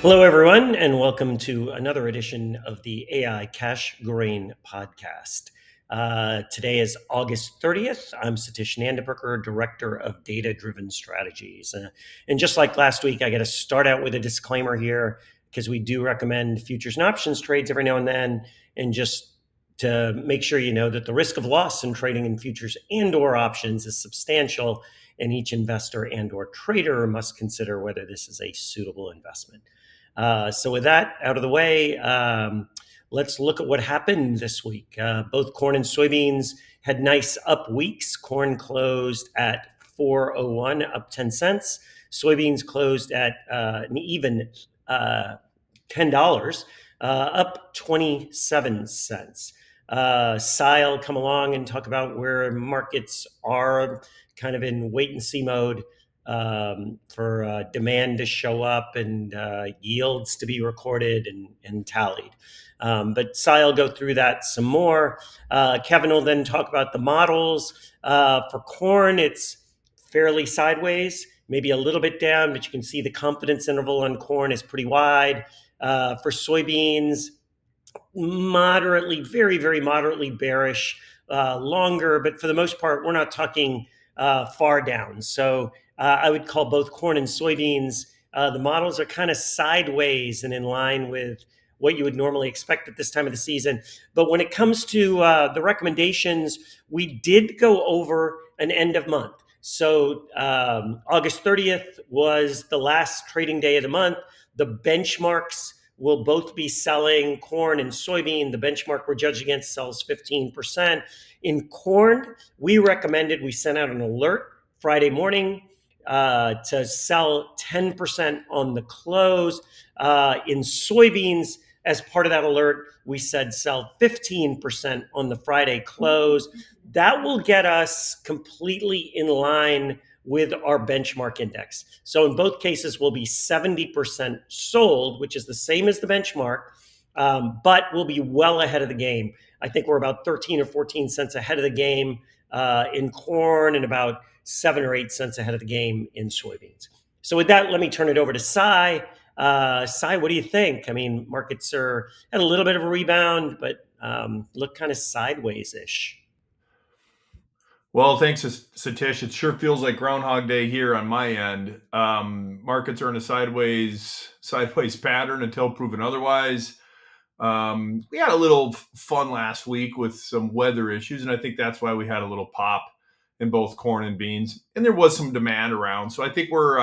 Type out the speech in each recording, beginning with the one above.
Hello, everyone, and welcome to another edition of the AI Cash Grain podcast. Today is August 30th. I'm Satish Nandapurkar, Director of Data-Driven Strategies. And just like last week, I got to start out with a disclaimer here because we do recommend futures and options trades every now and then. And just to make sure you know that the risk of loss in trading in futures and or options is substantial, and each investor and or trader must consider whether this is a suitable investment. So with that out of the way, let's look at what happened this week. Both corn and soybeans had nice up weeks. Corn closed at 401, up 10 cents. Soybeans closed at an even $10, up 27 cents. Cy will come along and talk about where markets are kind of in wait and see mode for demand to show up and yields to be recorded and tallied. But Cy will go through that some more. Kevin will then talk about the models. For corn, it's fairly sideways, maybe a little bit down, but you can see the confidence interval on corn is pretty wide. For soybeans, moderately, very, very moderately bearish, longer, but for the most part, we're not talking far down. So I would call both corn and soybeans, the models are kind of sideways and in line with what you would normally expect at this time of the season. But when it comes to the recommendations, we did go over an end of month. So August 30th was the last trading day of the month. The benchmarks will both be selling corn and soybean. The benchmark we're judged against sells 15%. In corn, we sent out an alert Friday morning to sell 10% on the close. In soybeans, as part of that alert, we said sell 15% on the Friday close. That will get us completely in line with our benchmark index. So in both cases, we'll be 70% sold, which is the same as the benchmark, but we'll be well ahead of the game. I think we're about 13 or 14 cents ahead of the game in corn and about 7 or 8 cents ahead of the game in soybeans. So with that, let me turn it over to Cy. Cy, what do you think? I mean, markets are at a little bit of a rebound, but look kind of sideways-ish. Well, thanks, Satish. It sure feels like Groundhog Day here on my end. Markets are in a sideways pattern until proven otherwise. We had a little fun last week with some weather issues, and I think that's why we had a little pop in both corn and beans. And there was some demand around. So I think we're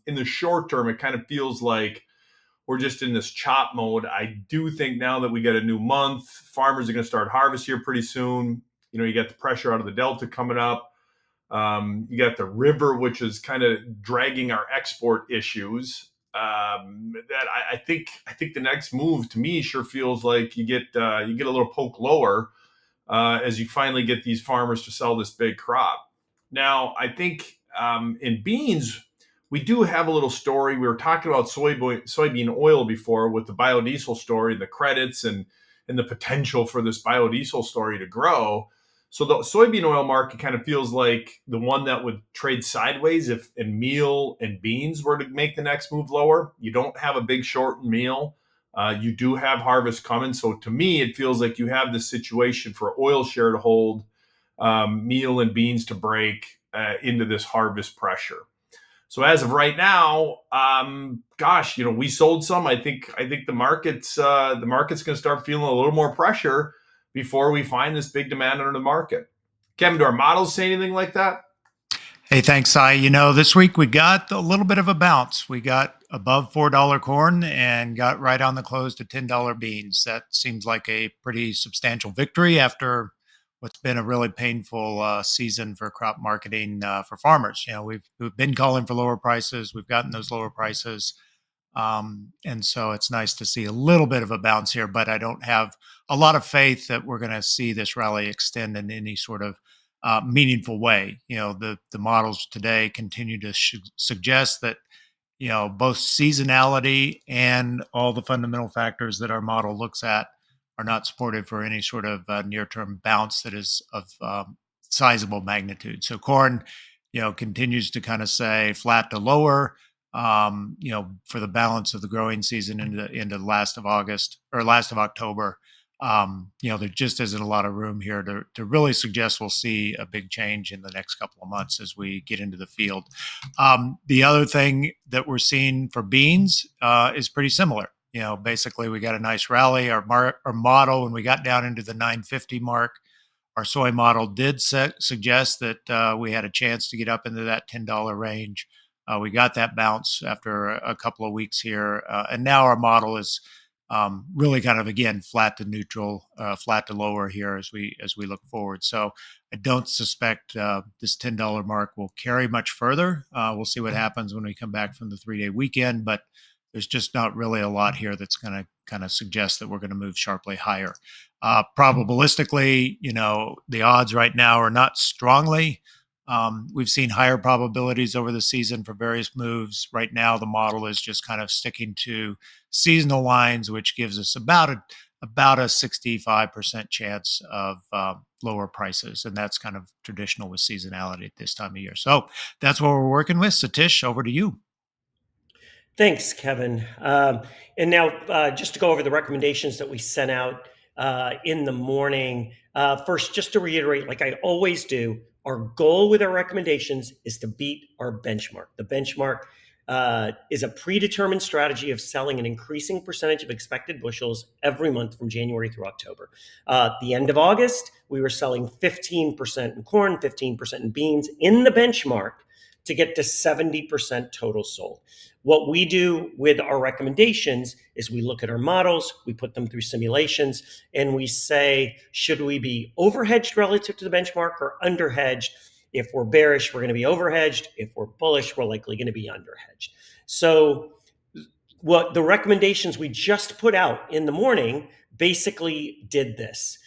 in the short term, it kind of feels like we're just in this chop mode. I do think now that we get a new month, farmers are going to start harvest here pretty soon. You know, you got the pressure out of the Delta coming up. You got the river, which is kind of dragging our export issues. That I think the next move to me sure feels like you get a little poke lower as you finally get these farmers to sell this big crop. Now, I think in beans, we do have a little story. We were talking about soybean oil before with the biodiesel story, the credits, and the potential for this biodiesel story to grow. So the soybean oil market kind of feels like the one that would trade sideways if in meal and beans were to make the next move lower. You don't have a big short in meal. You do have harvest coming. So to me, it feels like you have this situation for oil share to hold, meal and beans to break into this harvest pressure. So as of right now, we sold some. I think the market's going to start feeling a little more pressure before we find this big demand under the market. Kevin, do our models say anything like that? Hey, thanks, Cy. You know, this week we got a little bit of a bounce. We got above $4 corn and got right on the close to $10 beans. That seems like a pretty substantial victory after what's been a really painful season for crop marketing for farmers. You know, we've been calling for lower prices. We've gotten those lower prices. And so it's nice to see a little bit of a bounce here, but I don't have a lot of faith that we're going to see this rally extend in any sort of meaningful way. The models today continue to suggest that both seasonality and all the fundamental factors that our model looks at are not supported for any sort of near-term bounce that is of sizable magnitude. So corn, continues to kind of say flat to lower, for the balance of the growing season into last of August or last of October. There just isn't a lot of room here to really suggest we'll see a big change in the next couple of months as we get into the field. The other thing that we're seeing for beans is pretty similar. Basically, we got a nice rally. Our model, when we got down into the 950 mark, our soy model did suggest that we had a chance to get up into that $10 range. We got that bounce after a couple of weeks here, and now our model is really kind of, again, flat to neutral, flat to lower here as we look forward. So I don't suspect this $10 mark will carry much further. We'll see what happens when we come back from the 3-day weekend, but there's just not really a lot here that's going to kind of suggest that we're going to move sharply higher. Probabilistically, the odds right now are not strongly. We've seen higher probabilities over the season for various moves. Right now, the model is just kind of sticking to seasonal lines, which gives us about a 65% chance of lower prices. And that's kind of traditional with seasonality at this time of year. So that's what we're working with. Satish, over to you. Thanks, Kevin. And now, just to go over the recommendations that we sent out in the morning. First, just to reiterate, like I always do, our goal with our recommendations is to beat our benchmark. The benchmark is a predetermined strategy of selling an increasing percentage of expected bushels every month from January through October. At the end of August, we were selling 15% in corn, 15% in beans in the benchmark to get to 70% total sold. What we do with our recommendations is we look at our models, we put them through simulations, and we say, should we be overhedged relative to the benchmark or underhedged? If we're bearish, we're going to be overhedged. If we're bullish, we're likely going to be underhedged. So what the recommendations we just put out in the morning basically did this.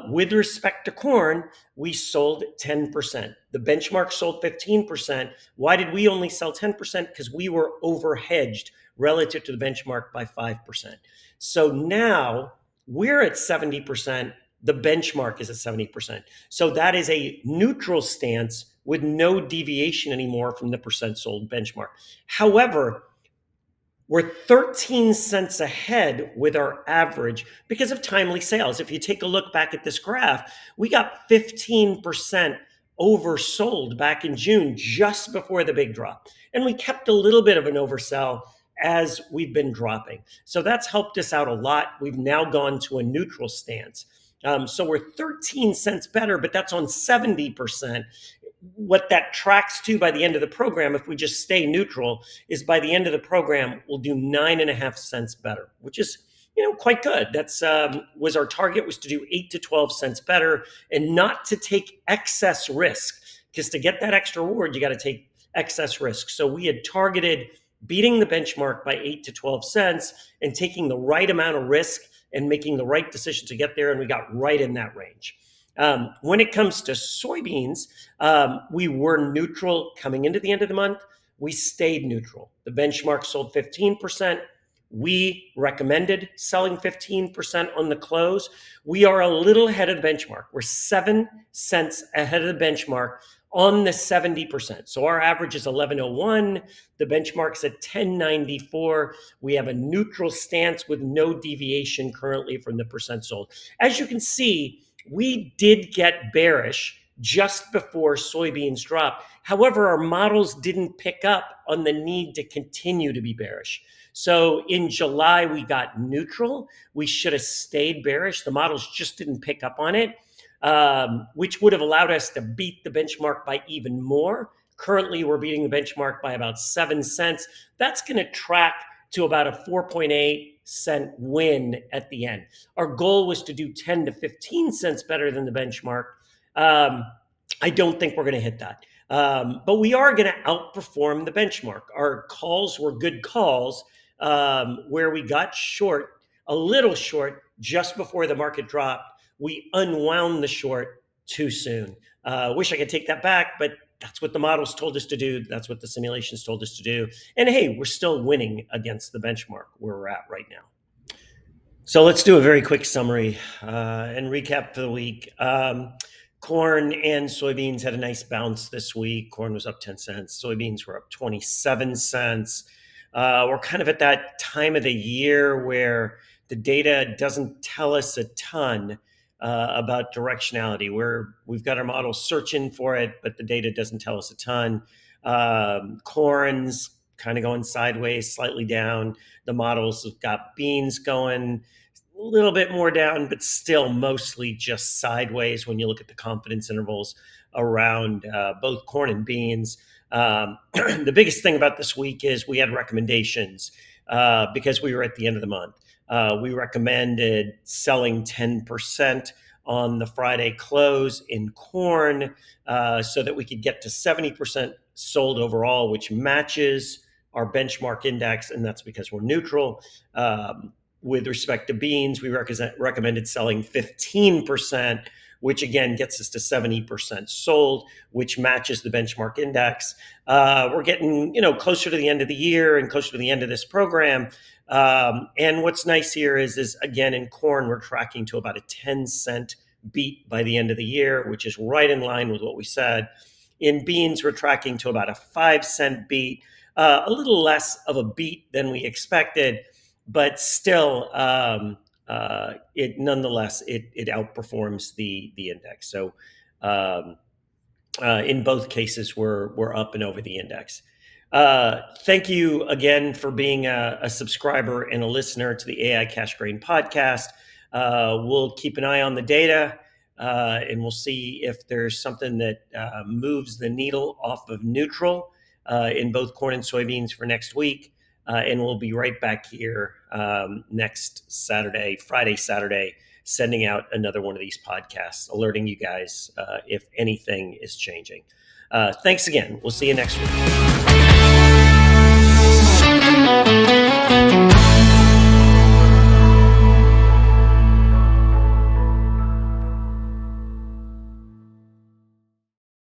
With respect to corn, we sold 10%. The benchmark sold 15%. Why did we only sell 10%? Because we were overhedged relative to the benchmark by 5%. So now we're at 70%. The benchmark is at 70%. So that is a neutral stance with no deviation anymore from the percent sold benchmark. However, we're 13 cents ahead with our average because of timely sales. If you take a look back at this graph, we got 15% oversold back in June just before the big drop. And we kept a little bit of an oversell as we've been dropping. So that's helped us out a lot. We've now gone to a neutral stance. So we're 13 cents better, but that's on 70%. What that tracks to by the end of the program, if we just stay neutral, is by the end of the program, we'll do 9.5 cents better, which is quite good. That's was our target, was to do 8 to 12 cents better and not to take excess risk, because to get that extra reward, you got to take excess risk. So we had targeted beating the benchmark by 8 to 12 cents and taking the right amount of risk and making the right decision to get there, and we got right in that range. When it comes to soybeans, we were neutral coming into the end of the month. We stayed neutral. The benchmark sold 15%. We recommended selling 15% on the close. We are a little ahead of the benchmark. We're 7 cents ahead of the benchmark on the 70%. So our average is 11.01. The benchmark's at 10.94. We have a neutral stance with no deviation currently from the percent sold. As you can see, we did get bearish just before soybeans dropped. However, our models didn't pick up on the need to continue to be bearish. So in July, we got neutral. We should have stayed bearish. The models just didn't pick up on it, which would have allowed us to beat the benchmark by even more. Currently, we're beating the benchmark by about 7 cents. That's going to track to about a 4.8 cent win at the end. Our goal was to do 10 to 15 cents better than the benchmark. I don't think we're going to hit that. But we are going to outperform the benchmark. Our calls were good calls, where we got short, a little short, just before the market dropped. We unwound the short too soon. Wish I could take that back, but that's what the models told us to do. That's what the simulations told us to do. And hey, we're still winning against the benchmark where we're at right now. So let's do a very quick summary and recap for the week. Corn and soybeans had a nice bounce this week. Corn was up 10 cents. Soybeans were up 27 cents. We're kind of at that time of the year where the data doesn't tell us a ton about directionality. We've got our models searching for it, but the data doesn't tell us a ton. Corn's kind of going sideways, slightly down. The models have got beans going a little bit more down, but still mostly just sideways when you look at the confidence intervals around both corn and beans. The biggest thing about this week is we had recommendations because we were at the end of the month. We recommended selling 10% on the Friday close in corn so that we could get to 70% sold overall, which matches our benchmark index, and that's because we're neutral. With respect to beans, we recommended selling 15%, which again gets us to 70% sold, which matches the benchmark index. We're getting closer to the end of the year and closer to the end of this program. And what's nice here is again, in corn, we're tracking to about a 10-cent beat by the end of the year, which is right in line with what we said. In beans, we're tracking to about a 5-cent beat, a little less of a beat than we expected, but still, it nonetheless it outperforms the index. So in both cases, we're up and over the index. Thank you again for being a subscriber and a listener to the AI Cash Grain podcast. We'll keep an eye on the data, and we'll see if there's something that moves the needle off of neutral in both corn and soybeans for next week. And we'll be right back here next Saturday, Saturday, sending out another one of these podcasts, alerting you guys if anything is changing. Thanks again. We'll see you next week.